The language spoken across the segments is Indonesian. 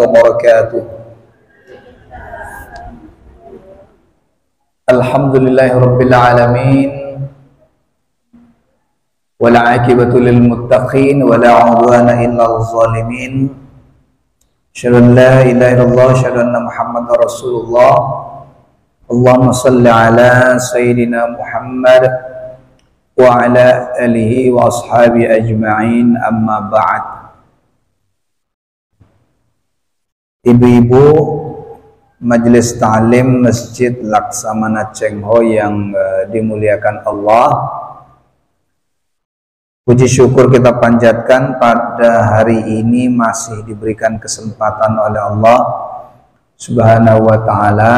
wabarakatuh. Alhamdulillahirabbil alamin. Wal 'aqibatu lil muttaqin wa la 'udwana illal zalimin. Asyhadu an la ilaha illallah, asyhadu anna Muhammadar Rasulullah. Allahumma shalli ala sayyidina Muhammad wa ala alihi wa ashabi ajma'in, amma ba'd. Ibu-ibu Majelis Ta'lim Masjid Laksamana Cengho yang dimuliakan Allah, puji syukur kita panjatkan pada hari ini masih diberikan kesempatan oleh Allah Subhanahu wa ta'ala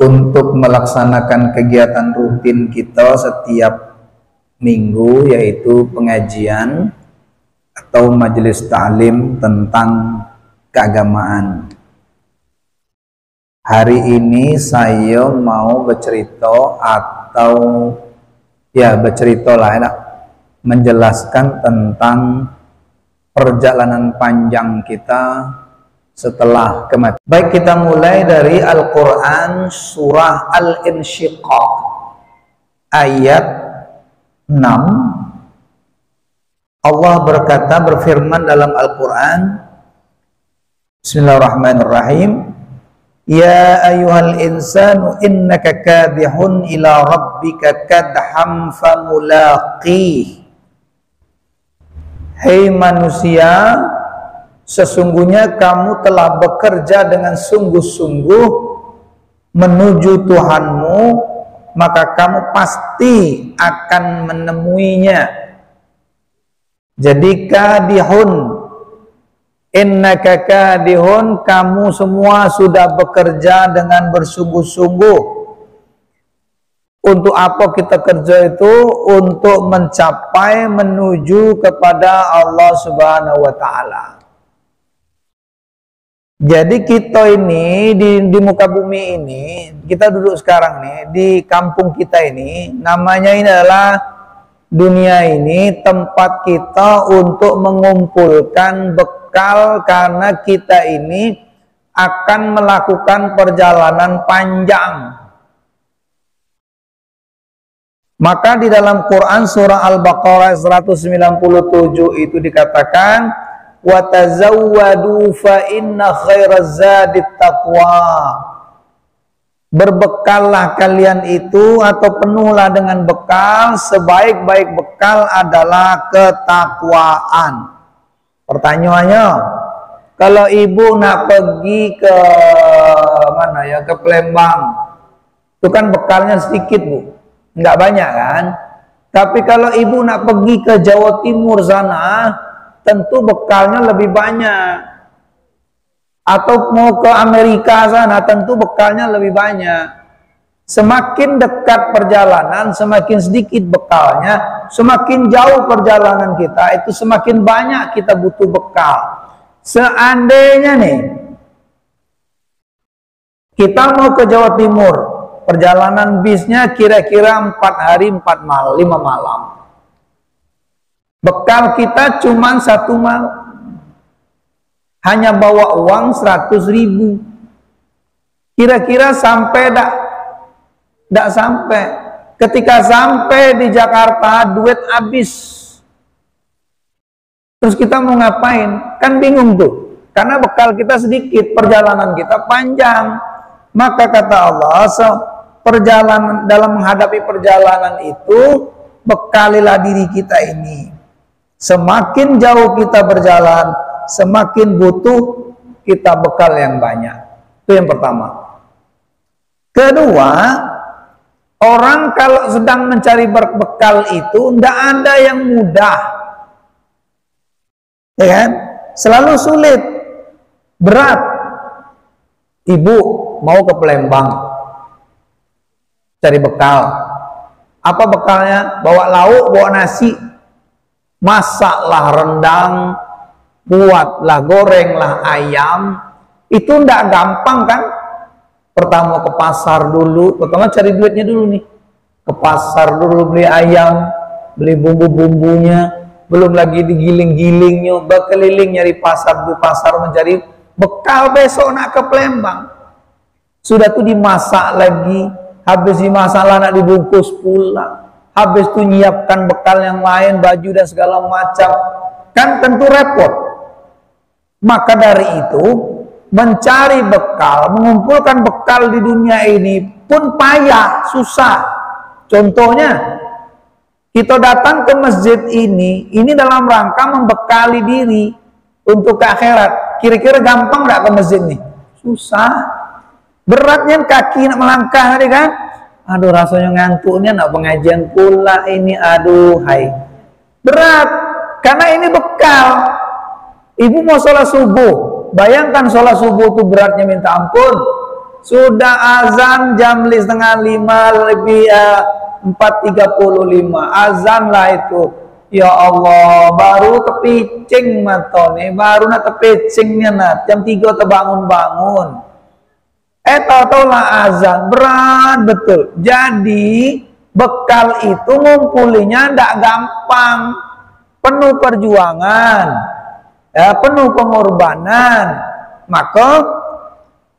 untuk melaksanakan kegiatan rutin kita setiap minggu, yaitu pengajian atau majelis ta'lim tentang keagamaan. Hari ini saya mau bercerita atau bercerita lah ya, menjelaskan tentang perjalanan panjang kita setelah kematian. Baik, kita mulai dari Al-Quran surah Al-Insyiqaq ayat 6. Allah berfirman dalam Al-Quran, Bismillahirrahmanirrahim, Ya ayyuhal insanu innaka kadihun ila rabbika kadham famulaqih. Hei manusia, sesungguhnya kamu telah bekerja dengan sungguh-sungguh menuju Tuhanmu, maka kamu pasti akan menemuinya. Jadi kadihun, innaka kadihun, kamu semua sudah bekerja dengan bersungguh-sungguh. Untuk apa kita kerja itu? Untuk mencapai, menuju kepada Allah Subhanahu wa ta'ala. Jadi kita ini di muka bumi ini, kita duduk sekarang nih di kampung kita ini, namanya ini adalah dunia ini tempat kita untuk mengumpulkan bekal, karena kita ini akan melakukan perjalanan panjang. Maka di dalam Quran surah Al-Baqarah 197 itu dikatakan, wa tazawwadu fa inna khairaz zadit taqwa. Berbekallah kalian itu, atau penuhlah dengan bekal, sebaik-baik bekal adalah ketakwaan. Pertanyaannya, kalau ibu nak pergi ke mana ya, ke Palembang, itu kan bekalnya sedikit bu, nggak banyak kan? Tapi kalau ibu nak pergi ke Jawa Timur sana, tentu bekalnya lebih banyak. Atau mau ke Amerika sana, tentu bekalnya lebih banyak. Semakin dekat perjalanan, semakin sedikit bekalnya. Semakin jauh perjalanan kita, itu semakin banyak kita butuh bekal. Seandainya nih kita mau ke Jawa Timur, perjalanan bisnya kira-kira 4 hari 5 malam. Bekal kita cuma 1 malam, hanya bawa uang 100.000. Kira-kira sampai tidak sampai. Ketika sampai di Jakarta, duit habis. Terus kita mau ngapain? Kan bingung tuh. Karena bekal kita sedikit, perjalanan kita panjang. Maka kata Allah, perjalanan, dalam menghadapi perjalanan itu, bekalilah diri kita ini. Semakin jauh kita berjalan, semakin butuh kita bekal yang banyak. Itu yang pertama. Kedua, orang kalau sedang mencari bekal itu tidak ada yang mudah, ya kan? Selalu sulit, berat. Ibu mau ke Palembang cari bekal, apa bekalnya? Bawa lauk, bawa nasi, masaklah rendang, buatlah, gorenglah ayam. Itu tidak gampang kan? Pertama ke pasar dulu, pertama cari duitnya dulu nih. Ke pasar dulu beli ayam, beli bumbu-bumbunya, belum lagi digiling-giling, nyoba keliling nyari pasar di pasar mencari bekal besok nak ke Palembang. Sudah tuh dimasak lagi, habis dimasak lah nak dibungkus pula, habis tuh nyiapkan bekal yang lain, baju dan segala macam, kan tentu repot. Maka dari itu mencari bekal, mengumpulkan bekal di dunia ini pun payah, susah. Contohnya, kita datang ke masjid ini dalam rangka membekali diri untuk ke akhirat. Kira-kira gampang nggak ke masjid nih? Susah. Beratnya kaki nak melangkah tadi kan? Aduh, rasanya ngantuknya nak pengajian pula ini. Aduh, hai. Berat. Karena ini bekal. Ibu mau sholat subuh. Bayangkan sholat subuh itu beratnya minta ampun. Sudah azan jam 4:30 lebih 4:35 azan lah itu. Ya Allah, baru kepicing matone, baru nak kepicingnya nak jam 3 terbangun-bangun. Tahu lah azan, berat betul. Jadi bekal itu ngumpulinya ndak gampang, penuh perjuangan, ya, penuh pengorbanan. Maka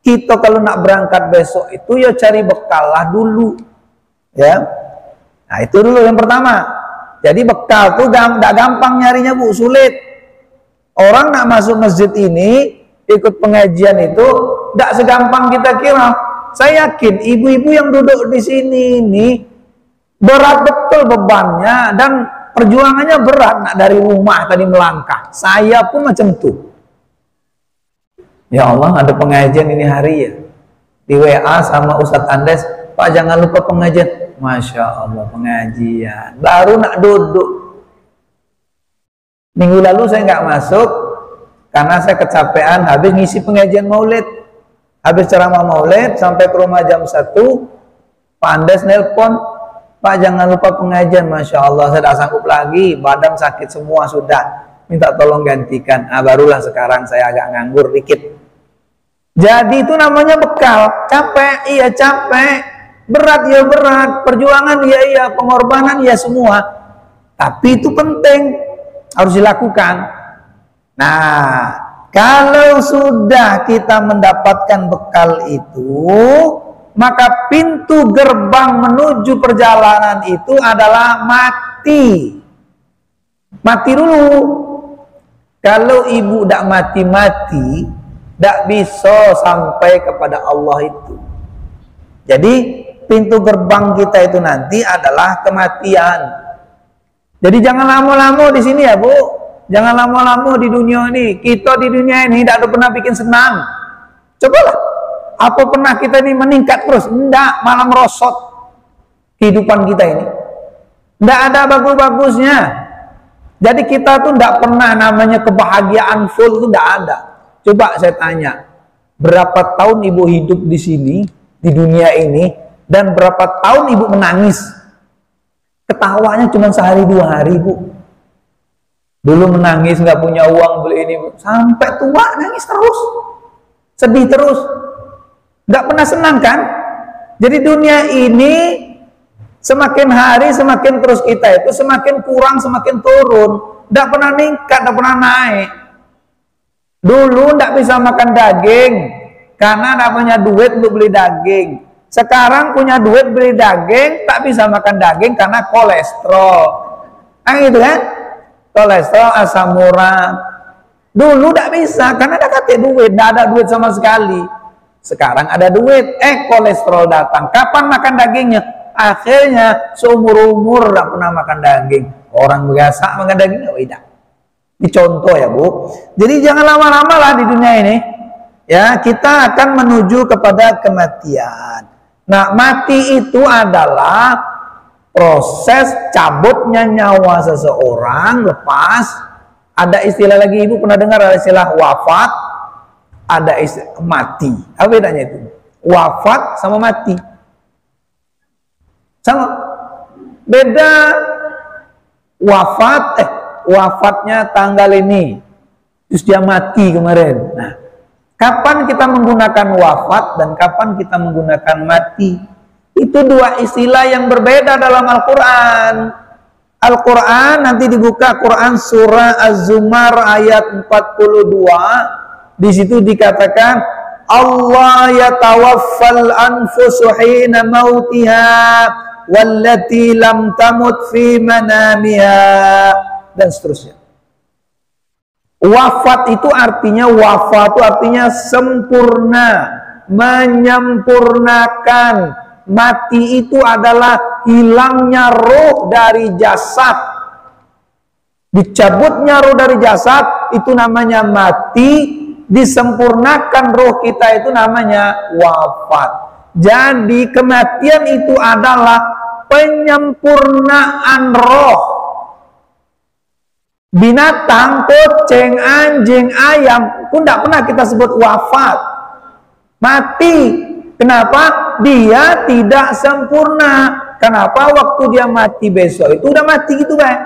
kita kalau nak berangkat besok itu ya cari bekal lah dulu, ya. Nah itu dulu yang pertama. Jadi bekal tuh tidak gampang nyarinya Bu, sulit. Orang nak masuk masjid ini ikut pengajian itu tidak segampang kita kira. Saya yakin ibu-ibu yang duduk di sini ini berat betul bebannya dan perjuangannya berat nak dari rumah tadi melangkah. Saya pun macam tuh. Ya Allah, ada pengajian ini hari ya. Di WA sama Ustadz Andes, Pak jangan lupa pengajian. Masya Allah pengajian. Baru nak duduk. Minggu lalu saya nggak masuk karena saya kecapean habis ngisi pengajian maulid. Habis ceramah maulid sampai ke rumah jam 1, Pak Andes nelpon, Pak jangan lupa pengajian. Masya Allah saya tidak sanggup lagi, badan sakit semua sudah. Minta tolong gantikan. Barulah sekarang saya agak nganggur dikit. Jadi itu namanya bekal. Capek, iya capek. Berat, ya berat. Perjuangan, iya, pengorbanan, ya semua. Tapi itu penting. Harus dilakukan. Nah, kalau sudah kita mendapatkan bekal itu, maka pintu gerbang menuju perjalanan itu adalah mati. Mati dulu. Kalau ibu tidak mati-mati, tidak bisa sampai kepada Allah itu. Jadi pintu gerbang kita itu nanti adalah kematian. Jadi jangan lama-lama di sini ya Bu. Jangan lama-lama di dunia ini. Kita di dunia ini tidak ada pernah bikin senang. Cobalah. Apa pernah kita ini meningkat terus? Tidak, malah merosot kehidupan kita ini. Tidak ada bagus-bagusnya. Jadi kita tuh tidak pernah namanya kebahagiaan full itu tidak ada. Coba saya tanya, berapa tahun ibu hidup di sini, di dunia ini, dan berapa tahun ibu menangis? Ketawanya cuma sehari 2 hari Bu. Dulu menangis nggak punya uang beli ini, sampai tua nangis terus, sedih terus, nggak pernah senang kan? Jadi dunia ini semakin hari semakin terus kita itu semakin kurang semakin turun, nggak pernah meningkat, nggak pernah naik. Dulu nggak bisa makan daging karena nggak punya duit untuk beli daging. Sekarang punya duit beli daging, tak bisa makan daging karena kolesterol. Gitu kan? Kolesterol, asam urat. Dulu tidak bisa karena tidak ada duit, tidak ada duit sama sekali. Sekarang ada duit, kolesterol datang. Kapan makan dagingnya? Akhirnya seumur-umur tidak pernah makan daging. Orang biasa makan daging tidak. Ini contoh ya Bu. Jadi jangan lama-lama lah di dunia ini. Ya, kita akan menuju kepada kematian. Nah, mati itu adalah proses cabutnya nyawa seseorang lepas. Ada istilah lagi, Ibu pernah dengar ada istilah wafat, ada istilah mati. Apa bedanya itu? Wafat sama mati sama beda. Wafatnya tanggal ini, terus dia mati kemarin. Nah, kapan kita menggunakan wafat dan kapan kita menggunakan mati? Itu dua istilah yang berbeda dalam Al-Quran. Al-Quran, nanti dibuka Quran surah Az-Zumar ayat 42. Di situ dikatakan Allah yatawaffal anfusu hina mautiha wallati lam tamut fi manamiha, dan seterusnya. Wafat itu artinya, wafat itu artinya sempurna, menyempurnakan. Mati itu adalah hilangnya roh dari jasad. Dicabutnya roh dari jasad itu namanya mati. Disempurnakan roh kita itu namanya wafat. Jadi kematian itu adalah penyempurnaan roh. Binatang, kucing, anjing, ayam pun tidak pernah kita sebut wafat, mati. Kenapa? Dia tidak sempurna. Kenapa? Waktu dia mati besok itu udah mati gitu kan,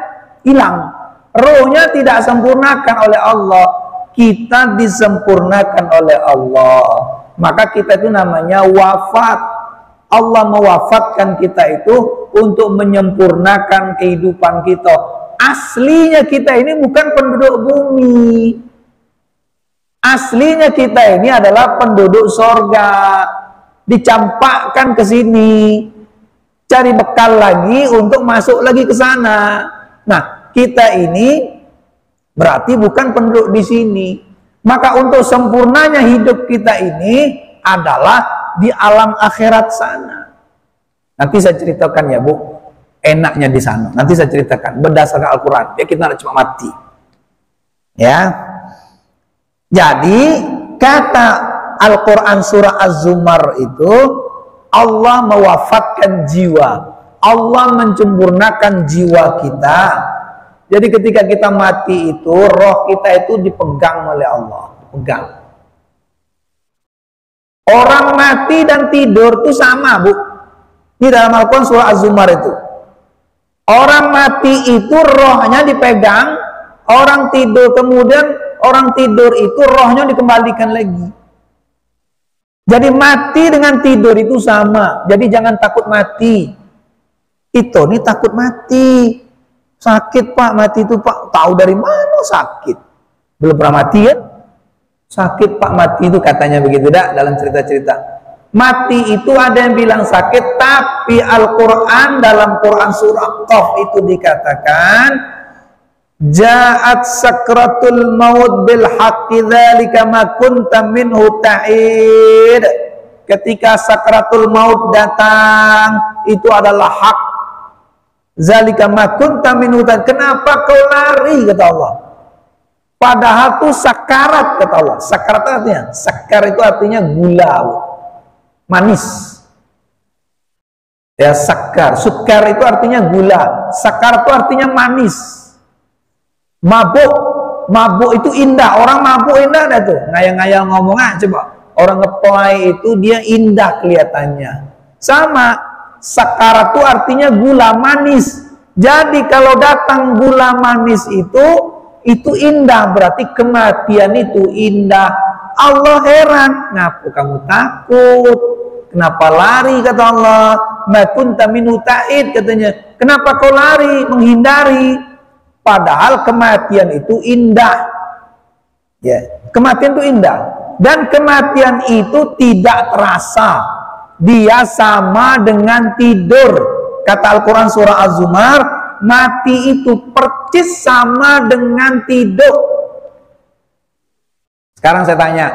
hilang. Rohnya tidak sempurnakan oleh Allah, kita disempurnakan oleh Allah. Maka kita itu namanya wafat. Allah mewafatkan kita itu untuk menyempurnakan kehidupan kita. Aslinya kita ini bukan penduduk bumi. Aslinya kita ini adalah penduduk sorga. Dicampakkan ke sini, cari bekal lagi untuk masuk lagi ke sana. Nah, kita ini berarti bukan penduduk di sini. Maka untuk sempurnanya hidup kita ini adalah di alam akhirat sana. Nanti saya ceritakan ya Bu, enaknya di sana. Nanti saya ceritakan berdasarkan Al-Quran. Ya, kita tidak cuma mati. Ya. Jadi kata Al-Quran surah Az-Zumar itu Allah mewafatkan jiwa, Allah menyempurnakan jiwa kita. Jadi ketika kita mati itu roh kita itu dipegang oleh Allah, dipegang. Orang mati dan tidur itu sama Bu. Ini dalam Al-Quran surah Az-Zumar itu. Orang mati itu rohnya dipegang, orang tidur kemudian orang tidur itu rohnya dikembalikan lagi. Jadi mati dengan tidur itu sama. Jadi jangan takut mati. Itu nih takut mati. Sakit Pak, mati itu Pak. Tahu dari mana sakit? Belum pernah mati kan? Sakit Pak, mati itu katanya begitu dah dalam cerita-cerita. Mati itu ada yang bilang sakit, tapi Al-Quran dalam Quran surah Qaf itu dikatakan Ja'at sakratul maut bil haqqi dzalika ma kunta minhu ta'id. Ketika sakratul maut datang itu adalah hak. Zalika ma kunta minhu ta'id. Kenapa kau lari kata Allah? Padahal itu sakarat kata Allah. Sakarat artinya, sakar itu artinya gula, manis. Ya, sakar. Sukar itu artinya gula. Sakar itu artinya manis. Mabuk, mabuk itu indah. Orang mabuk indah ada tuh. Ngayang-ngayang ngomong coba. Orang ngeplay itu dia indah kelihatannya. Sama, sakarat itu artinya gula manis. Jadi kalau datang gula manis itu indah, berarti kematian itu indah. Allah heran, ngapa kamu takut? Kenapa lari kata Allah? Ma kunta minhu ta'id katanya. Kenapa kau lari, menghindari? Padahal kematian itu indah. Ya, kematian itu indah. Dan kematian itu tidak terasa. Dia sama dengan tidur. Kata Al-Quran surah Az-Zumar, mati itu percis sama dengan tidur. Sekarang saya tanya,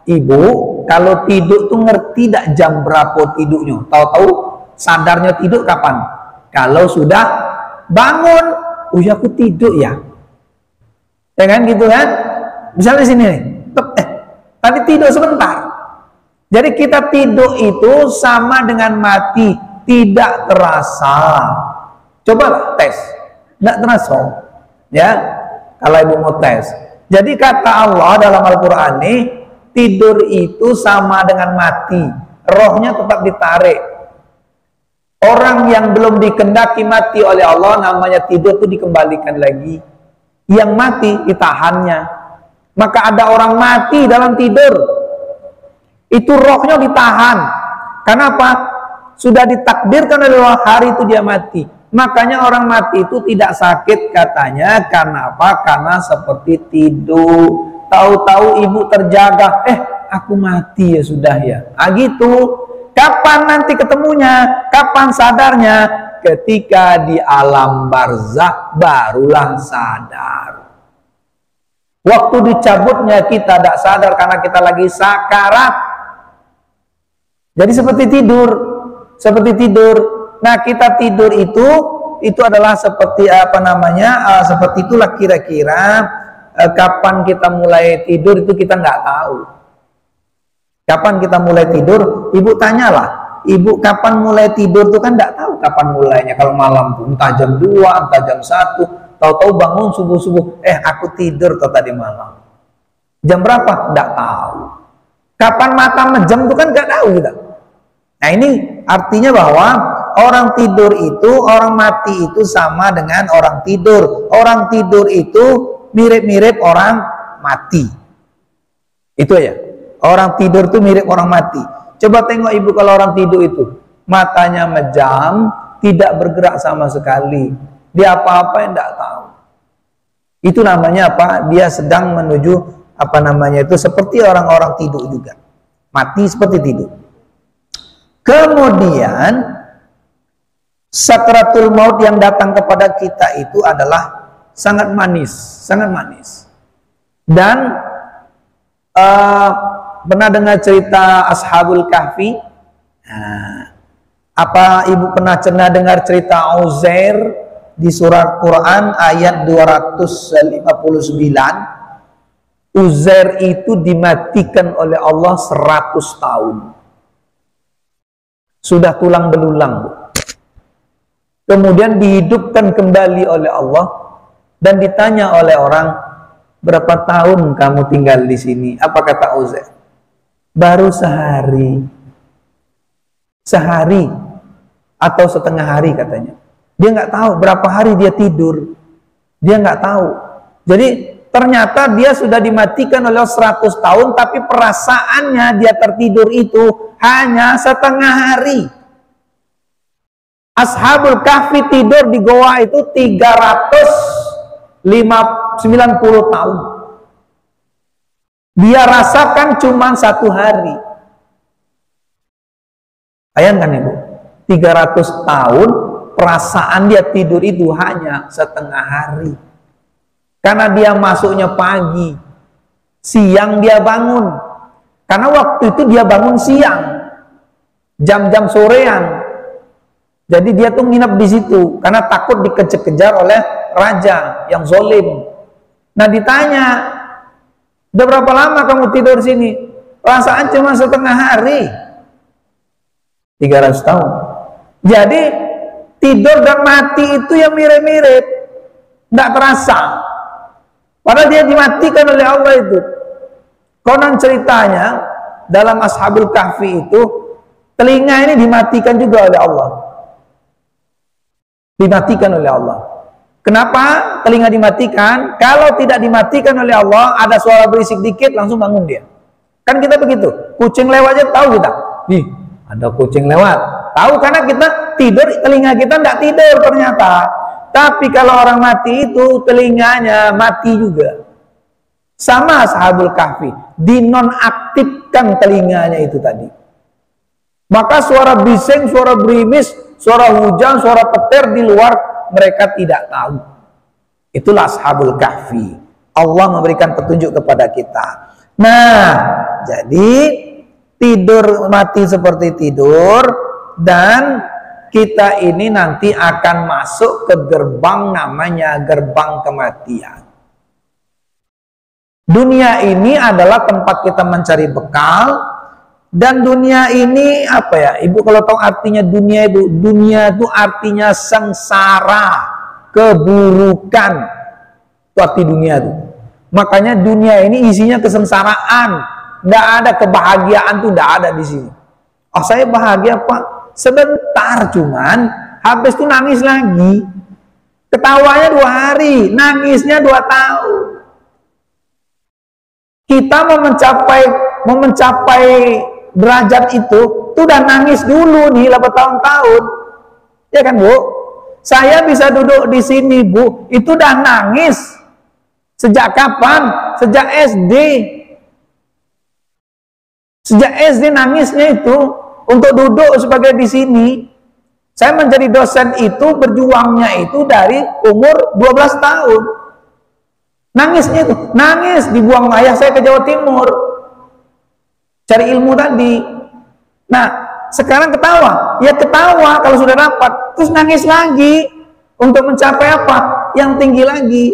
Ibu, kalau tidur tuh ngerti tidak jam berapa tidurnya? Tahu-tahu sadarnya tidur kapan? Kalau sudah bangun. Oh ya aku tidur ya. Ya kan gitu kan? Misalnya di sini nih. Tadi tidur sebentar. Jadi kita tidur itu sama dengan mati, tidak terasa. Coba tes. Tidak terasa. Ya. Kalau Ibu mau tes. Jadi kata Allah dalam Al-Qur'an ini, tidur itu sama dengan mati. Rohnya tetap ditarik. Orang yang belum dikendaki mati oleh Allah namanya tidur itu dikembalikan lagi. Yang mati ditahannya. Maka ada orang mati dalam tidur. Itu rohnya ditahan. Kenapa? Sudah ditakdirkan oleh Allah hari itu dia mati. Makanya orang mati itu tidak sakit katanya. Karena apa? Karena seperti tidur. Tahu-tahu ibu terjaga, aku mati ya sudah ya. Gitu. Kapan nanti ketemunya? Kapan sadarnya? Ketika di alam barzakh barulah sadar. Waktu dicabutnya kita tidak sadar karena kita lagi sakarat. Jadi seperti tidur. Nah, kita tidur itu adalah seperti apa namanya? Seperti itulah kira-kira kapan kita mulai tidur itu kita nggak tahu. Kapan kita mulai tidur? Ibu tanyalah. Ibu kapan mulai tidur itu kan nggak tahu kapan mulainya. Kalau malam tuh entah jam 2, entah jam 1, tahu-tahu bangun subuh-subuh, aku tidur tuh tadi malam. Jam berapa? Nggak tahu. Kapan mata menjem itu kan nggak tahu kita. Nah, ini artinya bahwa orang tidur itu, orang mati itu sama dengan orang tidur. Orang tidur itu mirip-mirip orang mati. Itu aja. Orang tidur itu mirip orang mati. Coba tengok ibu kalau orang tidur itu. Matanya mejam, tidak bergerak sama sekali. Dia apa-apa yang tidak tahu. Itu namanya apa? Dia sedang menuju apa namanya itu seperti orang-orang tidur juga. Mati seperti tidur. Kemudian sakratul maut yang datang kepada kita itu adalah sangat manis, sangat manis. Dan pernah dengar cerita Ashabul Kahfi? Apa ibu pernah dengar cerita Uzair di surat Quran ayat 259? Uzair itu dimatikan oleh Allah 100 tahun. Sudah tulang belulang, Bu. Kemudian dihidupkan kembali oleh Allah dan ditanya oleh orang, berapa tahun kamu tinggal di sini? Apa kata Uzair? Baru sehari. Sehari atau setengah hari katanya. Dia nggak tahu berapa hari dia tidur. Dia nggak tahu. Jadi ternyata dia sudah dimatikan oleh 100 tahun, tapi perasaannya dia tertidur itu hanya setengah hari. Ashabul Kahfi tidur di goa itu 390 tahun. Dia rasakan cuma 1 hari. Bayangkan ibu, 300 tahun perasaan dia tidur itu hanya setengah hari. Karena dia masuknya pagi, siang dia bangun. Karena waktu itu dia bangun siang, jam-jam sorean. Jadi dia tuh nginep di situ karena takut dikejar-kejar oleh raja yang zolim. Nah ditanya, udah berapa lama kamu tidur sini? Perasaan cuma setengah hari. 300 tahun. Jadi tidur dan mati itu yang mirip-mirip, nggak terasa. Padahal dia dimatikan oleh Allah itu. Konon ceritanya dalam Ashabul Kahfi itu telinga ini dimatikan juga oleh Allah. Dimatikan oleh Allah. Kenapa telinga dimatikan? Kalau tidak dimatikan oleh Allah, ada suara berisik dikit langsung bangun dia. Kan kita begitu. Kucing lewat aja tahu kita. Nih, ada kucing lewat. Tahu karena kita tidur, telinga kita tidak tidur ternyata. Tapi kalau orang mati itu telinganya mati juga. Sama Ashabul Kahfi, dinonaktifkan telinganya itu tadi. Maka suara bising, suara berimis, suara hujan, suara petir di luar mereka tidak tahu. Itulah Ashabul Kahfi. Allah memberikan petunjuk kepada kita. Nah, jadi tidur mati seperti tidur, dan kita ini nanti akan masuk ke gerbang namanya gerbang kematian. Dunia ini adalah tempat kita mencari bekal, dan dunia ini apa ya? Ibu kalau tahu artinya dunia itu artinya sengsara, keburukan. Itu arti dunia itu. Makanya dunia ini isinya kesengsaraan. Tidak ada kebahagiaan tuh, tidak ada di sini. Oh saya bahagia Pak, sebentar cuman, habis itu nangis lagi. Ketawanya 2 hari, nangisnya 2 tahun. Kita mau mencapai derajat itu, tuh udah nangis dulu nih 8 tahun-tahun. Ya kan Bu? Saya bisa duduk di sini, Bu. Itu udah nangis. Sejak kapan? Sejak SD. Sejak SD nangisnya itu untuk duduk sebagai di sini. Saya menjadi dosen itu berjuangnya itu dari umur 12 tahun. Nangisnya itu, nangis dibuang ayah saya ke Jawa Timur. Cari ilmu tadi. Nah, sekarang ketawa. Ya ketawa kalau sudah dapat. Terus nangis lagi untuk mencapai apa? Yang tinggi lagi.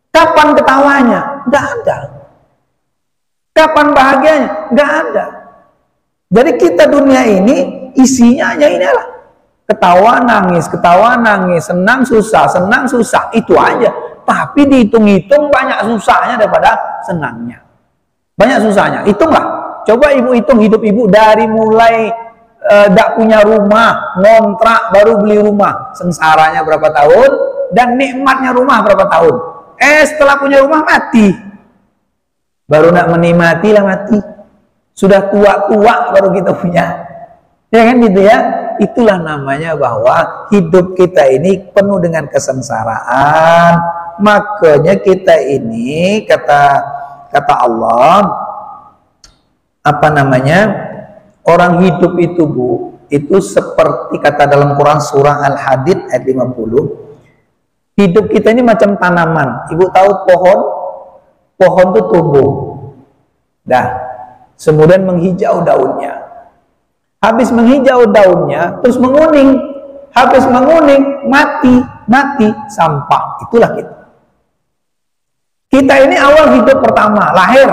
Kapan ketawanya? Nggak ada. Kapan bahagianya? Nggak ada. Jadi kita dunia ini isinya hanya inilah. Ketawa nangis, senang susah, itu aja. Tapi dihitung-hitung banyak susahnya daripada senangnya. Banyak susahnya. Hitunglah. Coba ibu hitung hidup ibu dari mulai tidak punya rumah, ngontrak, baru beli rumah. Sengsaranya berapa tahun, dan nikmatnya rumah berapa tahun. Setelah punya rumah mati. Baru nak menikmati lah mati. Sudah tua-tua baru kita punya. Ya kan gitu ya. Itulah namanya bahwa hidup kita ini penuh dengan kesengsaraan. Makanya kita ini kata Allah, apa namanya, orang hidup itu Bu, itu seperti kata dalam Quran surah Al-Hadid ayat 50, hidup kita ini macam tanaman. Ibu tahu pohon itu tumbuh, kemudian menghijau daunnya. Habis menghijau daunnya, terus menguning. Habis menguning, mati, sampah. Itulah kita. Kita ini awal hidup pertama, lahir.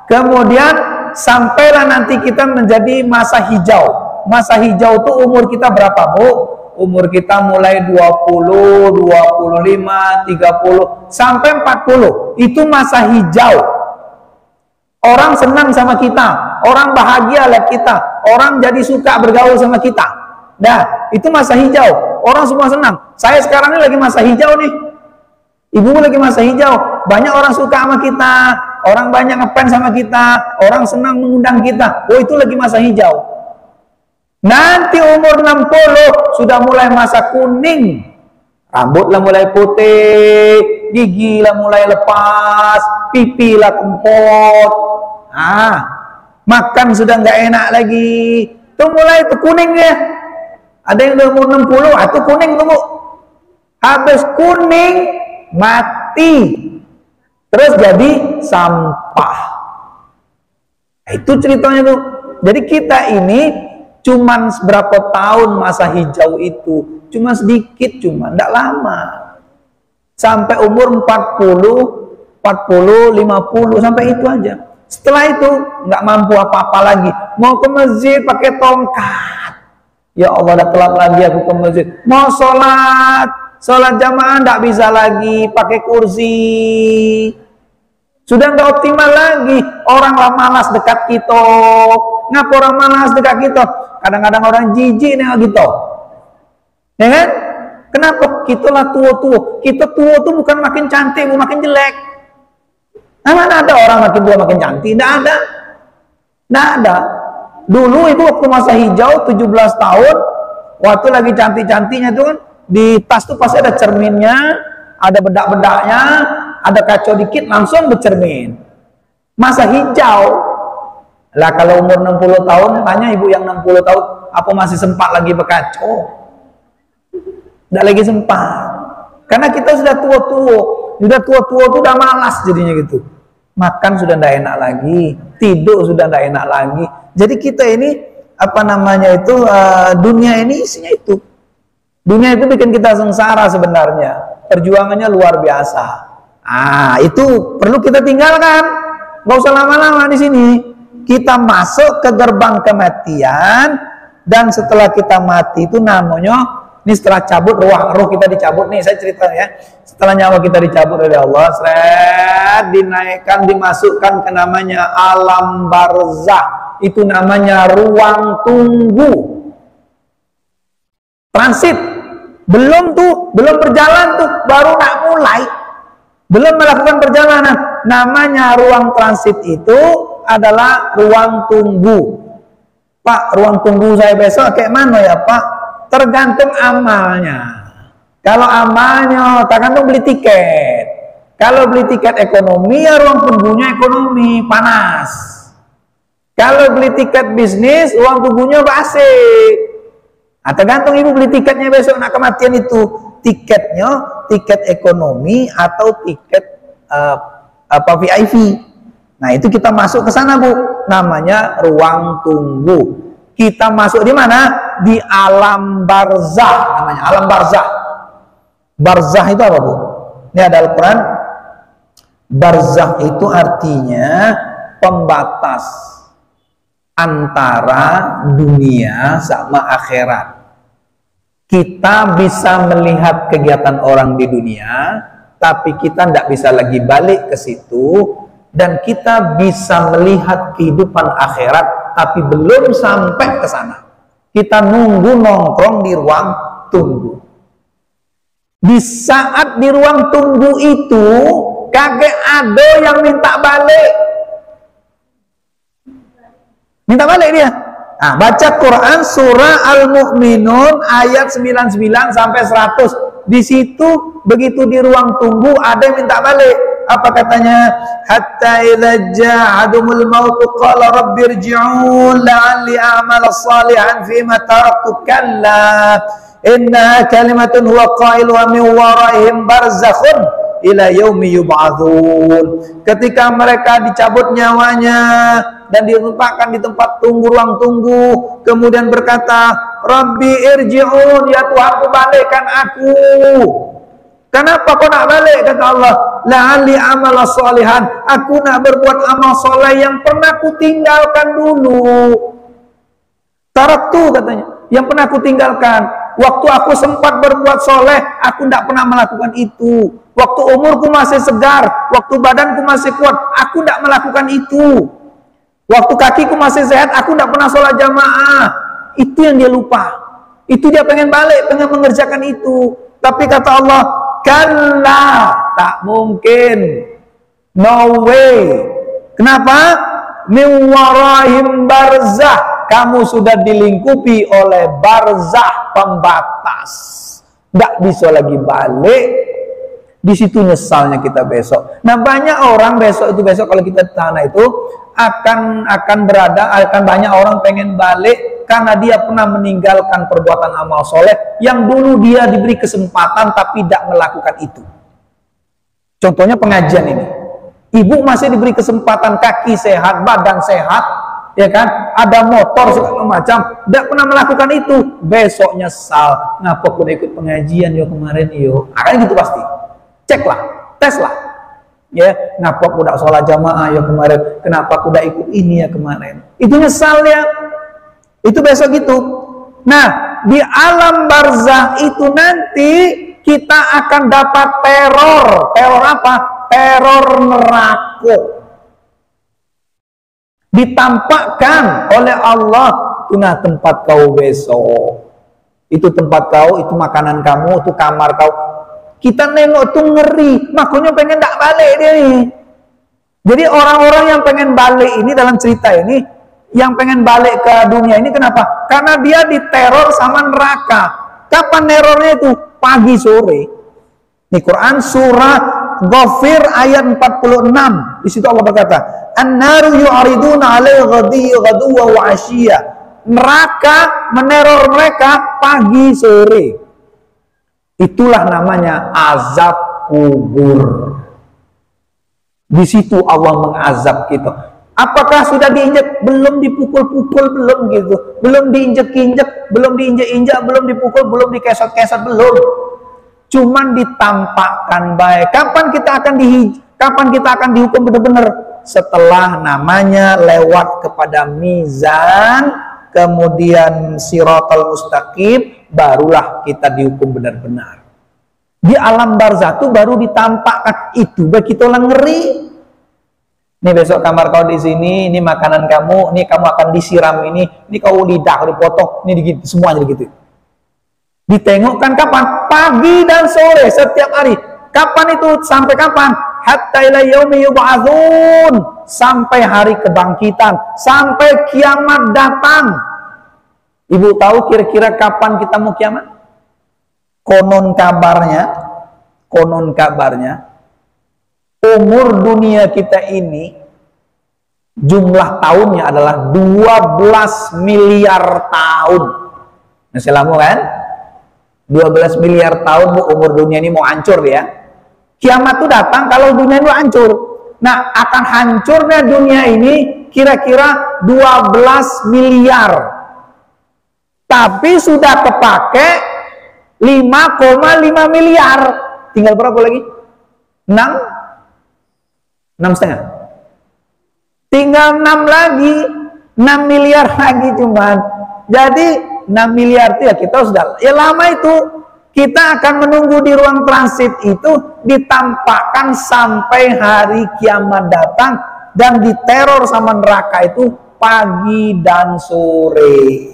Kemudian sampailah nanti kita menjadi masa hijau. Masa hijau itu umur kita berapa, Bu? Umur kita mulai 20, 25, 30, sampai 40. Itu masa hijau. Orang senang sama kita, orang bahagia lihat kita, orang jadi suka bergaul sama kita. Itu masa hijau. Orang semua senang. Saya sekarang ini lagi masa hijau nih. Ibu lagi masa hijau. Banyak orang suka sama kita, orang banyak ngefans sama kita, orang senang mengundang kita. Oh, itu lagi masa hijau. Nanti umur 60 sudah mulai masa kuning. Rambutlah mulai putih, gigi lah mulai lepas, pipi lah kempot. Makan sudah nggak enak lagi. Tuh mulai tuh kuning ya. Ada yang udah umur 60, itu kuning tuh Bu. Habis kuning, mati. Terus jadi sampah. Itu ceritanya tuh. Jadi kita ini cuman berapa tahun masa hijau itu? Cuma sedikit, tidak lama. Sampai umur 40, 50, sampai itu aja. Setelah itu nggak mampu apa-apa lagi. Mau ke masjid pakai tongkat. Ya Allah, udah telat lagi aku ke masjid. Mau sholat jamaah nggak bisa lagi pakai kursi. Sudah nggak optimal lagi. Orang lah malas dekat kita. Ngapa orang malas dekat kita? Kadang-kadang orang jijik nih gitu. Ya kan? Kenapa? Kita lah tua-tua. Kita tua tuh bukan makin cantik, bukan makin jelek. Mana ada orang makin tua makin cantik? Tidak ada. Tidak ada. Dulu itu waktu masa hijau 17 tahun, waktu lagi cantik-cantiknya itu kan, di tas tuh pasti ada cerminnya, ada bedak-bedaknya, ada kacau dikit langsung bercermin. Masa hijau. Lah kalau umur 60 tahun, tanya ibu yang 60 tahun, apa masih sempat lagi berkacau? Tidak lagi sempat. Karena kita sudah tua-tua. Sudah tua-tua itu udah malas jadinya gitu. Makan sudah tidak enak lagi. Tidur sudah tidak enak lagi. Jadi kita ini, apa namanya itu, dunia ini isinya itu. Dunia itu bikin kita sengsara sebenarnya. Perjuangannya luar biasa. Itu perlu kita tinggalkan. Nggak usah lama-lama di sini. Kita masuk ke gerbang kematian. Dan setelah kita mati itu namanya, ini setelah cabut roh kita dicabut nih, saya cerita ya. Setelah nyawa kita dicabut oleh Allah, dinaikkan, dimasukkan ke namanya alam barzah. Itu namanya ruang tunggu. Transit. Belum berjalan tuh, baru nak mulai. Belum melakukan perjalanan. Namanya ruang transit itu adalah ruang tunggu. Pak, ruang tunggu saya besok kayak mana ya Pak? Tergantung amalnya. Kalau amalnya tergantung beli tiket. Kalau beli tiket ekonomi, ya ruang tunggunya ekonomi, panas. Kalau beli tiket bisnis, ruang tunggunya AC. Nah, tergantung ibu beli tiketnya besok nak kematian itu. Tiketnya, tiket ekonomi atau tiket VIP. Nah, itu kita masuk ke sana, Bu. Namanya ruang tunggu. Kita masuk di mana? Di alam barzah namanya, alam barzah. Barzah itu apa, Bu? Ini ada Al-Quran. Barzah itu artinya pembatas antara dunia sama akhirat. Kita bisa melihat kegiatan orang di dunia, tapi kita tidak bisa lagi balik ke situ. Dan kita bisa melihat kehidupan akhirat, tapi belum sampai ke sana. Kita nunggu nongkrong di ruang tunggu. Di saat di ruang tunggu itu, kagak ada yang minta balik. Minta balik dia. Nah, baca Quran surah Al-Mu'minun ayat 99 sampai 100. Di situ begitu di ruang tunggu ada yang minta balik. Apa katanya? Hatta idza ja'adumul maut qala rabbirji'un la'alli a'mala shalihan fima taraktu kalla innaha kalimatun huwa qailuha min waraihim barzakhun ila yaumi yub'atsun. Ketika mereka dicabut nyawanya dan ditempatkan di tempat tunggu, ruang tunggu, kemudian berkata, Rabbi irji'un, ya Tuhanku balikkan aku. Kenapa kau nak balik? Kata Allah, la'alli amala sholihan, aku nak berbuat amal soleh yang pernah ku tinggalkan dulu. Taraktu katanya, yang pernah ku tinggalkan. Waktu aku sempat berbuat soleh, aku tidak pernah melakukan itu. Waktu umurku masih segar, waktu badanku masih kuat, aku tidak melakukan itu. Waktu kakiku masih sehat, aku tidak pernah sholat jamaah. Itu yang dia lupa. Itu dia pengen balik, pengen mengerjakan itu. Tapi kata Allah, kalla, tak mungkin. No way. Kenapa? Min warahim barzah. Kamu sudah dilingkupi oleh barzah, pembatas. Tidak bisa lagi balik. Di situ nyesalnya kita besok. Nah, banyak orang besok kalau kita di tanah itu akan banyak orang pengen balik karena dia pernah meninggalkan perbuatan amal soleh yang dulu dia diberi kesempatan tapi tidak melakukan itu. Contohnya pengajian ini. Ibu masih diberi kesempatan, kaki sehat, badan sehat, ya kan? Ada motor segala macam, tidak pernah melakukan itu. Besok nyesal, ngapa aku udah ikut pengajian yo kemarin yo. Akan gitu pasti. Ceklah, teslah. Ya, kenapa aku udah sholat jamaah ya kemarin? Kenapa aku udah ikut ini ya kemarin? Itu nyesal ya. Itu besok gitu. Nah, di alam barzah itu nanti kita akan dapat teror. Teror apa? Teror neraka. Ditampakkan oleh Allah, itulah tempat kau besok. Itu tempat kau, itu makanan kamu, itu kamar kau. Kita nengok tuh ngeri, makanya pengen tak balik dia nih. Jadi orang-orang yang pengen balik ini dalam cerita ini, yang pengen balik ke dunia ini kenapa? Karena dia diteror sama neraka. Kapan terornya itu? Pagi sore. Di Quran surah Ghafir ayat 46. Di situ Allah berkata, "An-naru yu'riduna 'alaihi ghaduwwa wa 'ashiyya." Neraka meneror mereka pagi sore. Itulah namanya azab kubur. Di situ Allah mengazab kita. Apakah sudah diinjak? Belum dipukul-pukul, belum gitu. Belum diinjek-injek, belum diinjek-injek, belum dipukul, belum dikesot-kesot, belum. Cuman ditampakkan baik. Kapan kita akan dihukum benar-benar? Setelah namanya lewat kepada mizan, kemudian siratal mustaqim, barulah kita dihukum benar-benar. Di alam barzah itu baru ditampakkan. Itu bagi kita orang ngeri. Ini besok kamar kau di sini, ini makanan kamu, ini kamu akan disiram ini kau lidah dipotong, ini digigit, semuanya begitu. Ditengokkan kapan? Pagi dan sore setiap hari. Kapan itu? Sampai kapan? Hatta ila yaumi yub'atsun, sampai hari kebangkitan, sampai kiamat datang. Ibu tahu kira-kira kapan kita mau kiamat? Konon kabarnya, umur dunia kita ini, jumlah tahunnya adalah 12 miliar tahun. Masih lama kan? 12 miliar tahun Bu, umur dunia ini mau hancur ya. Kiamat itu datang kalau dunia itu hancur. Nah, akan hancurnya dunia ini kira-kira 12 miliar. Tapi sudah kepake 5,5 miliar. Tinggal berapa lagi? 6,5. Tinggal 6 lagi. 6 miliar lagi cuman. Jadi 6 miliar itu ya kita sudah. Ya lama itu. Kita akan menunggu di ruang transit itu ditampakkan sampai hari kiamat datang dan diteror sama neraka itu pagi dan sore.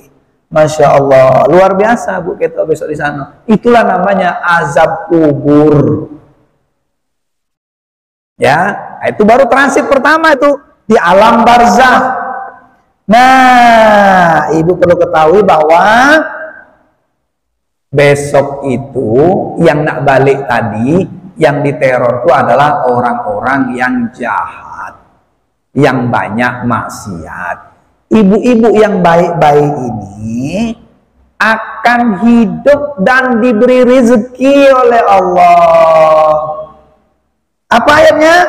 Masya Allah, luar biasa Bu kita besok di sana. Itulah namanya azab kubur. Ya, itu baru transit pertama itu di alam barzah. Nah, Ibu perlu ketahui bahwa besok itu yang nak balik tadi, yang diteror itu adalah orang-orang yang jahat, yang banyak maksiat. Ibu-ibu yang baik-baik ini akan hidup dan diberi rezeki oleh Allah. Apa ayatnya?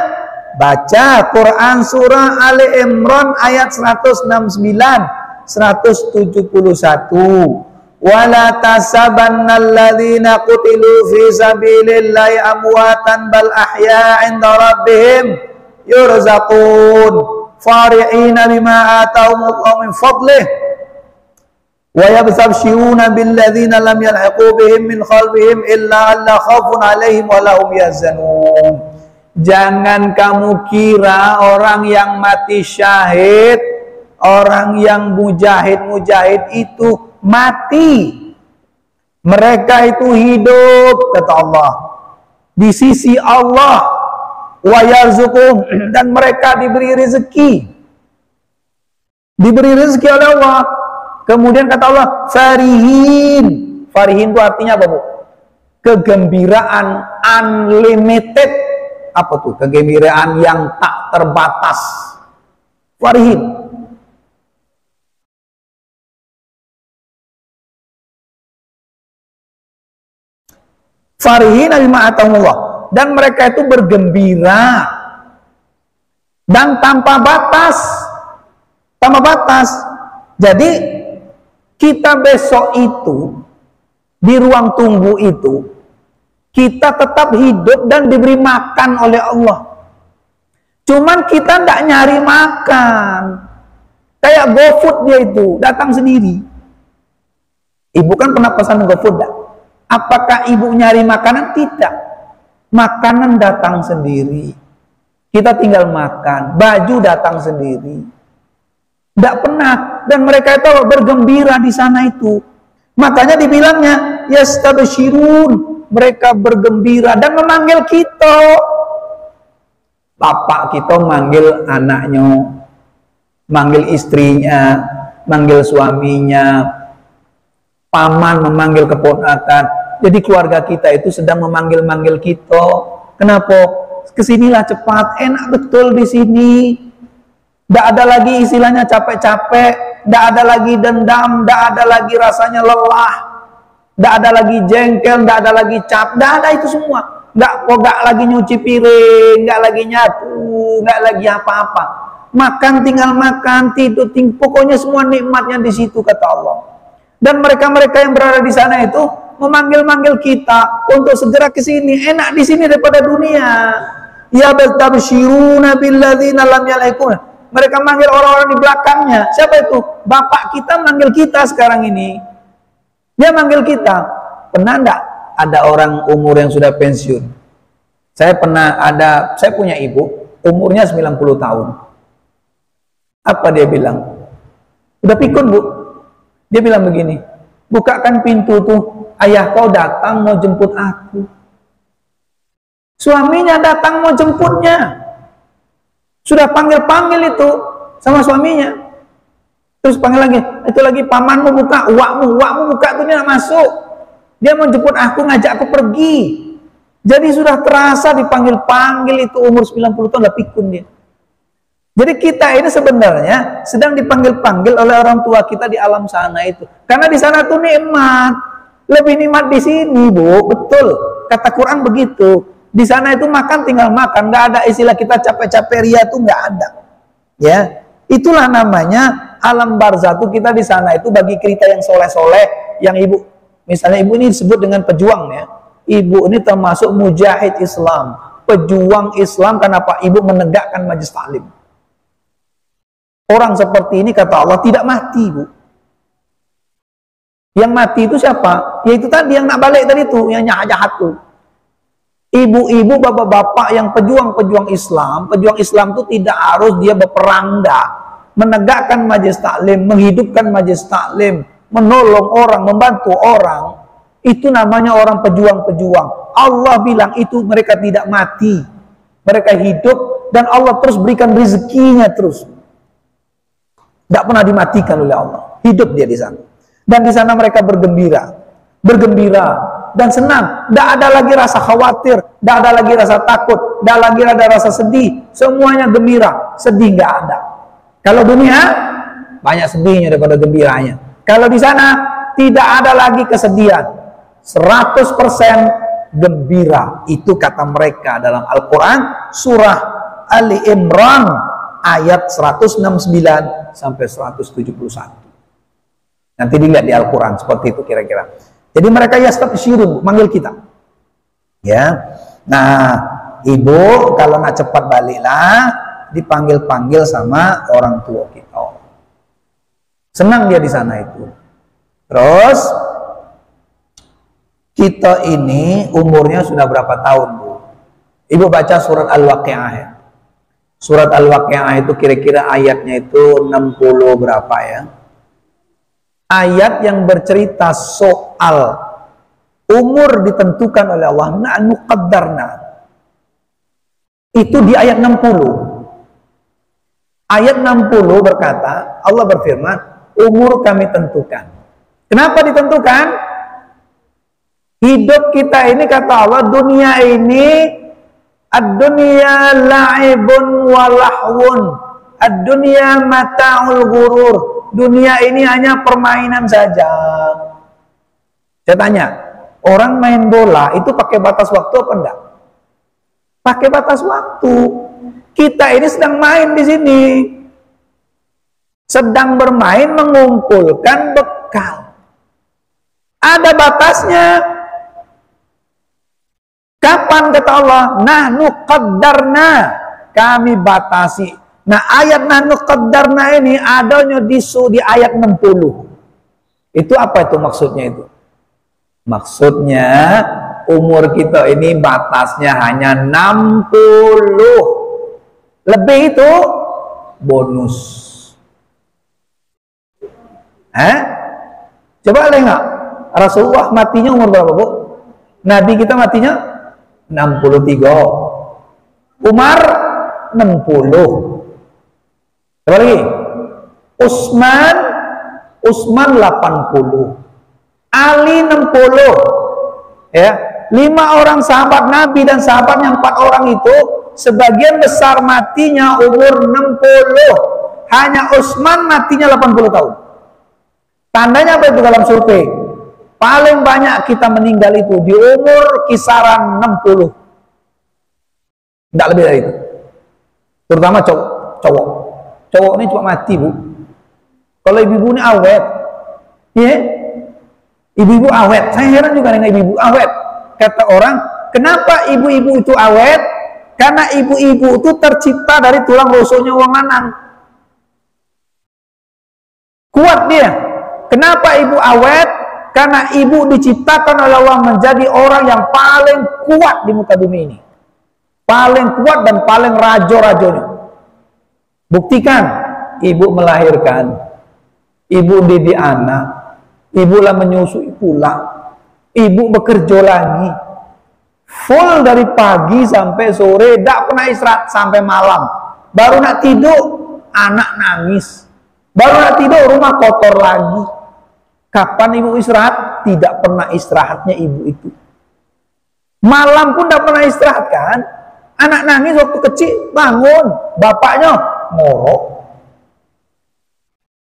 Baca Quran surah Ali Imran ayat 169, 171. Wala tasabannal ladzina qutilu fi sabilillahi amwatan bal ahya 'inda rabbihim yurzaqun fari'ina bima atahumullahu min fadlih wa yabshiruna bil ladzina lam yalhaqu bihim min khalfihim illa alla khaufun 'alaihim wa lahum yahzanun. Jangan kamu kira orang yang mati syahid, orang yang mujahid itu mati. Mereka itu hidup, kata Allah, di sisi Allah, wa yarzuquhum, dan mereka diberi rezeki. Diberi rezeki oleh Allah. Kemudian kata Allah, farihin. Farihin itu artinya apa Bu? Kegembiraan unlimited. Apa tuh? Kegembiraan yang tak terbatas. Farihin. Farihin bima atahumullah, dan mereka itu bergembira dan tanpa batas, Jadi kita besok itu di ruang tunggu itu kita tetap hidup dan diberi makan oleh Allah. Cuman kita tidak nyari makan, kayak GoFood dia itu datang sendiri. Ibu kan pernah pesan GoFood tak? Apakah ibu nyari makanan? Tidak. Makanan datang sendiri. Kita tinggal makan. Baju datang sendiri. Tidak pernah. Dan mereka itu bergembira di sana itu. Makanya dibilangnya yastabshirun. Mereka bergembira dan memanggil kita. Bapak kita manggil anaknya, manggil istrinya, manggil suaminya, paman memanggil keponakan. Jadi keluarga kita itu sedang memanggil-manggil kita. Kenapa? Kesinilah cepat, enak betul di sini. Tidak ada lagi istilahnya capek-capek, tidak ada lagi dendam, tidak ada lagi rasanya lelah, tidak ada lagi jengkel, tidak ada lagi cap, tidak ada itu semua. Nggak lagi nyuci piring, nggak lagi nyapu, nggak lagi apa-apa. Makan tinggal makan, tidur tinggal, pokoknya semua nikmatnya di situ kata Allah. Dan mereka-mereka yang berada di sana itu memanggil-manggil kita untuk segera ke sini. Enak di sini daripada dunia. Ya bastabshiruna billadzina lam yalaikum. Mereka manggil orang-orang di belakangnya. Siapa itu? Bapak kita manggil kita sekarang ini. Dia manggil kita. Pernah enggak ada orang umur yang sudah pensiun? Saya punya ibu umurnya 90 tahun. Apa dia bilang? Udah pikun Bu. Dia bilang begini, bukakan pintu tuh, ayah kau datang mau jemput aku. Suaminya datang mau jemputnya. Sudah panggil-panggil itu sama suaminya. Terus panggil lagi, itu lagi pamanmu buka, uakmu buka, tuh dia masuk. Dia mau jemput aku, ngajak aku pergi. Jadi sudah terasa dipanggil-panggil, itu umur 90 tahun udah pikun dia. Jadi kita ini sebenarnya sedang dipanggil-panggil oleh orang tua kita di alam sana itu. Karena di sana tuh nikmat. Lebih nikmat di sini, Bu. Betul. Kata Quran begitu. Di sana itu makan tinggal makan, nggak ada istilah kita capek-capek ria tuh nggak ada. Ya. Itulah namanya alam barzah tuh kita di sana itu bagi kita yang soleh-soleh, yang ibu, misalnya ibu ini disebut dengan pejuang ya. Ibu ini termasuk mujahid Islam, pejuang Islam. Kenapa? Ibu menegakkan majelis taklim. Orang seperti ini kata Allah tidak mati, Bu. Yang mati itu siapa? Yaitu tadi yang nak balik tadi itu, yang jahat tuh. Ibu-ibu, bapak-bapak yang pejuang-pejuang Islam. Pejuang Islam itu tidak harus dia berperang, dah. Menegakkan majelis taklim, menghidupkan majelis taklim, menolong orang, membantu orang. Itu namanya orang pejuang-pejuang. Allah bilang itu mereka tidak mati. Mereka hidup dan Allah terus berikan rezekinya terus. Tidak pernah dimatikan oleh Allah. Hidup dia di sana. Dan di sana mereka bergembira. Bergembira dan senang. Tidak ada lagi rasa khawatir. Tidak ada lagi rasa takut. Tidak lagi ada rasa sedih. Semuanya gembira. Sedih nggak ada. Kalau dunia, banyak sedihnya daripada gembiranya. Kalau di sana, tidak ada lagi kesedihan. 100% gembira. Itu kata mereka dalam Al-Quran. Surah Ali Imran. Ayat 169 sampai 171. Nanti dilihat di Al-Quran. Seperti itu kira-kira. Jadi mereka yastabsyirun, manggil kita. Ya. Nah, ibu kalau nak cepat baliklah, dipanggil-panggil sama orang tua kita. Senang dia di sana itu. Terus kita ini umurnya sudah berapa tahun, Bu? Ibu baca surat Al-Waqi'ah ya. Surat Al-Waqi'ah itu kira-kira ayatnya itu 60 berapa ya? Ayat yang bercerita soal umur ditentukan oleh Allah, nahnu qaddarna. Itu di ayat 60. Ayat 60 berkata, Allah berfirman, umur kami tentukan. Kenapa ditentukan? Hidup kita ini kata Allah, dunia ini ad-dunya la'ibun wa lahwun, ad-dunya mata'ul ghurur. Dunia ini hanya permainan saja. Saya tanya, orang main bola itu pakai batas waktu apa enggak? Pakai batas waktu. Kita ini sedang main di sini. Sedang bermain mengumpulkan bekal. Ada batasnya. Kapan kata Allah? Nahnu qaddarna. Kami batasi. Nah ayat nahnu qaddarna ini adanya di ayat 60. Itu apa itu maksudnya itu? Maksudnya umur kita ini batasnya hanya 60. Lebih itu bonus. Coba lihat, Rasulullah matinya umur berapa, Bu? Nabi kita matinya 63. Umar 60. Coba lagi. Utsman 80. Ali 60. Ya, 5 orang sahabat Nabi dan sahabatnya 4 orang itu sebagian besar matinya umur 60. Hanya Utsman matinya 80 tahun. Tandanya apa itu dalam survei? Paling banyak kita meninggal itu di umur kisaran 60. Tidak lebih dari itu. Terutama cowok. Cowok ini cuma mati, Bu. Kalau ibu-ibu ini awet. Ya? Ibu-ibu awet. Saya heran juga dengan ibu-ibu awet. Kata orang, kenapa ibu-ibu itu awet? Karena ibu-ibu itu tercipta dari tulang rusuknya wong lanang. Kuat dia. Kenapa ibu awet? Karena ibu diciptakan oleh Allah menjadi orang yang paling kuat di muka bumi ini. Paling kuat dan paling rajo-rajonya. Buktikan, ibu melahirkan, ibu didik anak, ibu lah menyusui pula, ibu bekerja lagi, full dari pagi sampai sore, tidak pernah istirahat sampai malam. Baru nak tidur, anak nangis. Baru nak tidur, rumah kotor lagi. Kapan ibu istirahat? Tidak pernah istirahatnya ibu itu. Malam pun tidak pernah istirahat kan? Anak nangis waktu kecil, bangun. Bapaknya ngorok.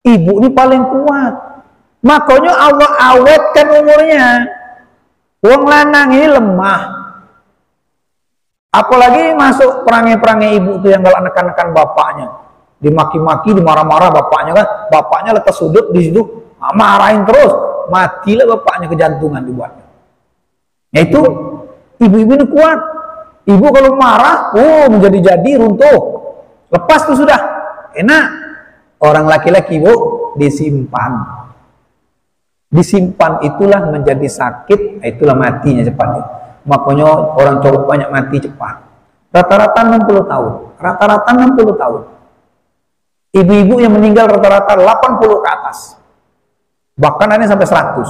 Ibu ini paling kuat. Makanya Allah awetkan umurnya. Wong lanang ini lemah. Apalagi masuk perangai-perangai ibu itu yang galak nekan-nekan bapaknya. Dimaki-maki, dimarah-marah bapaknya kan. Bapaknya letas sudut di situ, marahin terus. Matilah bapaknya, kejantungan dibuatnya. Yaitu ibu-ibu ini kuat. Ibu kalau marah, menjadi-jadi runtuh. Lepas tuh sudah. Enak. Orang laki-laki ibu disimpan. Disimpan itulah menjadi sakit, itulah matinya cepatnya. Makanya orang cowok banyak mati cepat. Rata-rata 60 tahun. Rata-rata 60 tahun. Ibu-ibu yang meninggal rata-rata 80 ke atas. Bahkan ada sampai 100.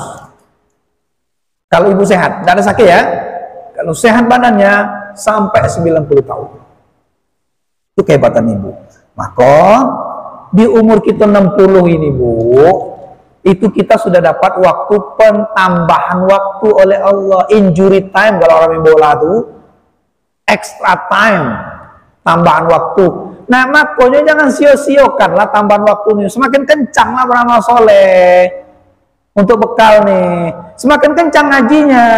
Kalau ibu sehat, tidak ada sakit ya. Kalau sehat badannya sampai 90 tahun. Itu kehebatan ibu. Maka di umur kita 60 ini Bu, itu kita sudah dapat waktu penambahan waktu oleh Allah, injury time kalau orang main bola tuh, extra time, tambahan waktu. Nah makanya jangan sio-siokan lah tambahan waktu ini. Semakin kencang lah beramal soleh untuk bekal nih, semakin kencang ngajinya,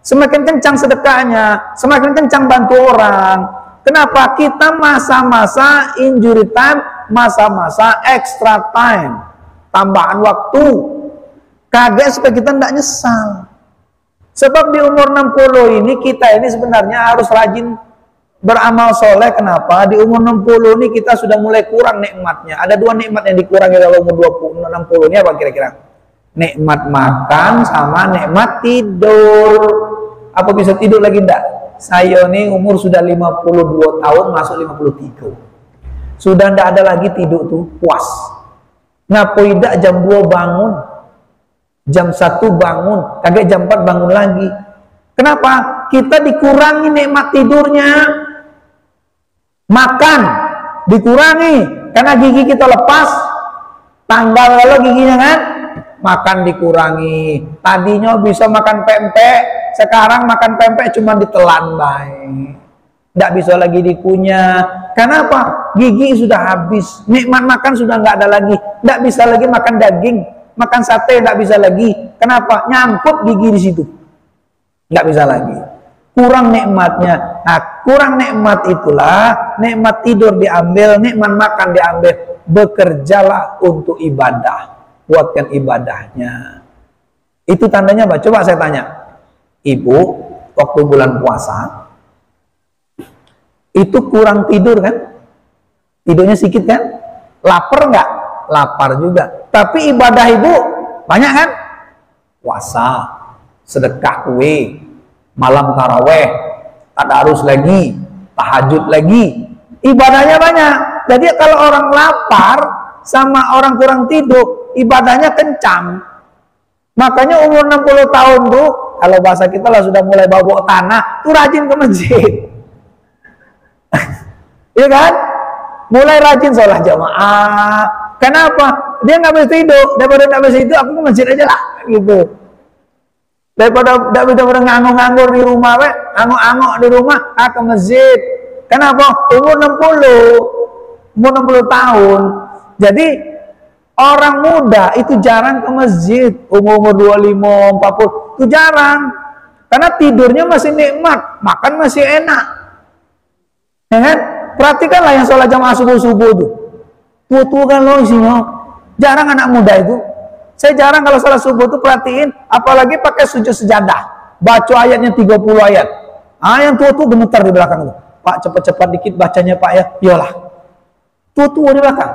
semakin kencang sedekahnya, semakin kencang bantu orang. Kenapa? Kita masa-masa injury time, masa-masa extra time, tambahan waktu. Kaget supaya kita tidak nyesal. Sebab di umur 60 ini kita ini sebenarnya harus rajin beramal soleh. Kenapa? Di umur 60 ini kita sudah mulai kurang nikmatnya. Ada dua nikmat yang dikurangi kalau umur 60 ini apa kira-kira? Nikmat makan sama nikmat tidur. Apa bisa tidur lagi enggak? Saya ini umur sudah 52 tahun masuk 53. Sudah enggak ada lagi tidur tuh puas. Ngapain tidak jam 2 bangun, jam 1 bangun, kaget jam 4 bangun lagi. Kenapa? Kita dikurangi nikmat tidurnya. Makan dikurangi karena gigi kita lepas, tanggal kalau giginya kan, makan dikurangi. Tadinya bisa makan pempek, sekarang makan pempek cuma ditelan baik. Tidak bisa lagi dikunyah. Kenapa? Gigi sudah habis. Nikmat makan sudah nggak ada lagi. Tidak bisa lagi makan daging, makan sate tidak bisa lagi. Kenapa? Nyangkut gigi di situ. Nggak bisa lagi. Kurang nikmatnya. Nah, kurang nikmat itulah nikmat tidur diambil, nikmat makan diambil. Bekerjalah untuk ibadah. Kuatkan ibadahnya. Itu tandanya apa? Coba saya tanya. Ibu, waktu bulan puasa, itu kurang tidur kan? Tidurnya sedikit kan? Lapar nggak? Lapar juga. Tapi ibadah ibu banyak kan? Puasa, sedekah kue, malam taraweh, tadarus lagi, tahajud lagi. Ibadahnya banyak. Jadi kalau orang lapar sama orang kurang tidur, ibadahnya kencang. Makanya umur 60 tahun tuh, kalau bahasa kita lah sudah mulai bawa tanah, tuh rajin ke masjid. Iya kan? Mulai rajin sholat jamaah. Kenapa? Dia nggak bisa tidur. Daripada nggak bisa tidur, aku ke masjid aja lah, gitu. Daripada nggak bisa nganggur-nganggur di rumah, angok-angok di rumah, ke masjid. Kenapa? Umur 60 tahun. Jadi orang muda itu jarang ke masjid. Umur 25, 40 itu jarang. Karena tidurnya masih nikmat, makan masih enak. Ya kan? Perhatikanlah yang sholat jamaah subuh-subuh itu. Tua-tua kan loh isinya. Jarang anak muda itu. Saya jarang kalau sholat subuh itu perhatiin, apalagi pakai sujud sejadah. Baca ayatnya 30 ayat. Yang tua-tua gemetar di belakang itu. Pak, cepat-cepat dikit bacanya Pak ya. Yolah. Tua-tua di belakang.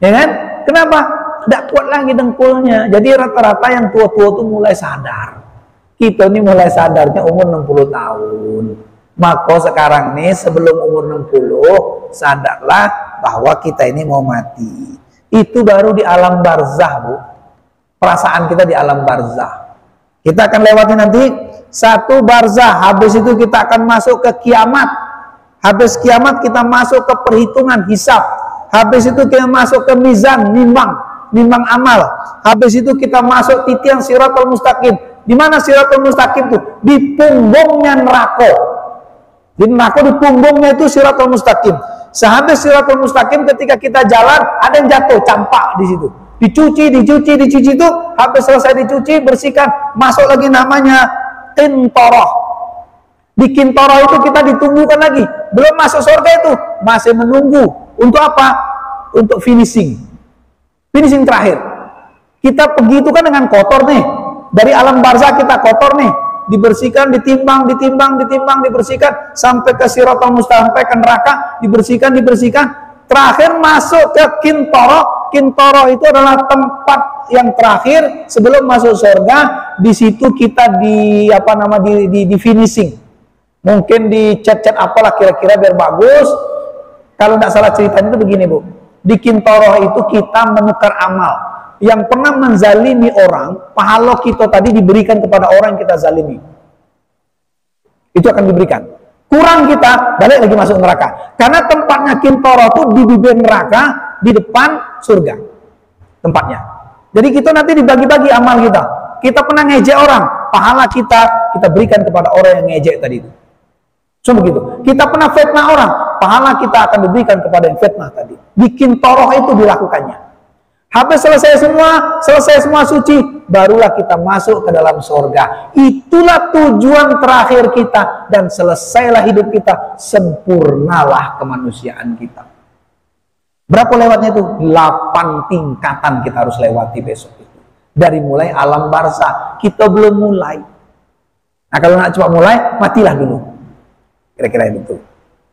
Ya kan? Kenapa? Tidak kuat lagi dengkulnya. Jadi rata-rata yang tua-tua itu mulai sadar. Kita ini mulai sadarnya umur 60 tahun. Maka sekarang nih sebelum umur 60 sadarlah bahwa kita ini mau mati. Itu baru di alam barzah, Bu. Perasaan kita di alam barzah. Kita akan lewati nanti satu barzah. Habis itu kita akan masuk ke kiamat. Habis kiamat kita masuk ke perhitungan hisab. Habis itu kita masuk ke mizan, nimbang amal. Habis itu kita masuk titian siratal mustaqim. Di mana siratal mustaqim itu? Di punggungnya neraka. Di neraka di punggungnya itu siratal mustaqim. Sehabis siratal mustaqim ketika kita jalan ada yang jatuh, campak di situ. Dicuci itu, habis selesai dicuci, bersihkan, masuk lagi namanya kintoroh. Di kintoroh itu kita ditunggukan lagi. Belum masuk surga itu, masih menunggu. Untuk apa? Untuk finishing. Finishing terakhir. Kita pergi itu kan dengan kotor nih. Dari alam barzah kita kotor nih. Dibersihkan, ditimbang, dibersihkan. Sampai ke siratal mustaqim, sampai ke neraka. Dibersihkan. Terakhir masuk ke kintoroh. Kintoroh itu adalah tempat yang terakhir sebelum masuk surga. Di situ kita di finishing. Mungkin dicat-cat apalah kira-kira biar bagus. Kalau tidak salah ceritanya itu begini, Bu. Di kintoroh itu kita menukar amal. Yang pernah menzalimi orang, pahala kita tadi diberikan kepada orang yang kita zalimi. Itu akan diberikan. Kurang kita, balik lagi masuk neraka. Karena tempatnya kintoroh itu di bibir neraka, di depan surga. Tempatnya. Jadi kita nanti dibagi-bagi amal kita. Kita pernah ngejek orang, pahala kita berikan kepada orang yang ngejek tadi itu. So begitu. Kita pernah fitnah orang, pahala kita akan diberikan kepada yang fitnah tadi. Bikin toroh itu dilakukannya. Habis selesai semua suci, barulah kita masuk ke dalam surga. Itulah tujuan terakhir kita dan selesailah hidup kita, sempurnalah kemanusiaan kita. Berapa lewatnya itu? 8 tingkatan kita harus lewati besok itu. Dari mulai alam barzah, kita belum mulai. Nah kalau nak coba mulai, matilah dulu. Kira-kira itu.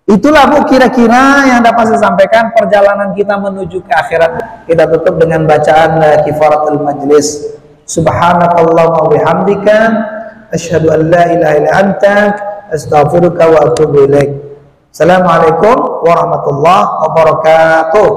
Itulah Bu kira-kira yang dapat saya sampaikan perjalanan kita menuju ke akhirat. Kita tutup dengan bacaan kifaratul majlis. Subhanakallahumma wa bihamdika asyhadu an la ilaha illa anta astaghfiruka wa atubu ilaik. Assalamualaikum warahmatullahi wabarakatuh.